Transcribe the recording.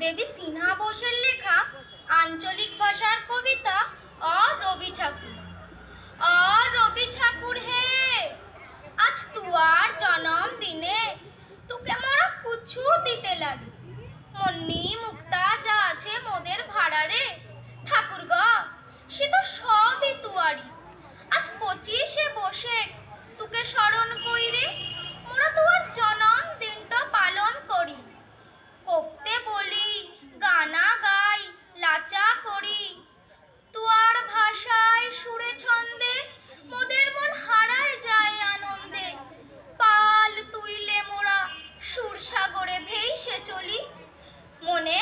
দেবী সিনহা বোসের লেখা আঞ্চলিক ভাষার কবিতা और রবি ঠাকুর। और রবি ঠাকুর হে, আজ তুয়ার জনম দিনে তোকে মোরা কুছু দিতে লাগি। মন্নি মুক্তা যা আছে মোদের ভাড়ারে, ঠাকুর গ সে তো সবই তুয়ারি। আজ 25শে বৈশাখ তোকে স্মরণ কইরে মোরা তুয়ার জনম দিনটা পালন করি। কোপতে বলি, গানা গাই, লাচা করি, তুয়ার ভাষায় সুরে ছন্দে মোদের মন হারায় যায় আনন্দে। পাল তুইলে মোরা সুরসাগরে ভেসে চলি, মনে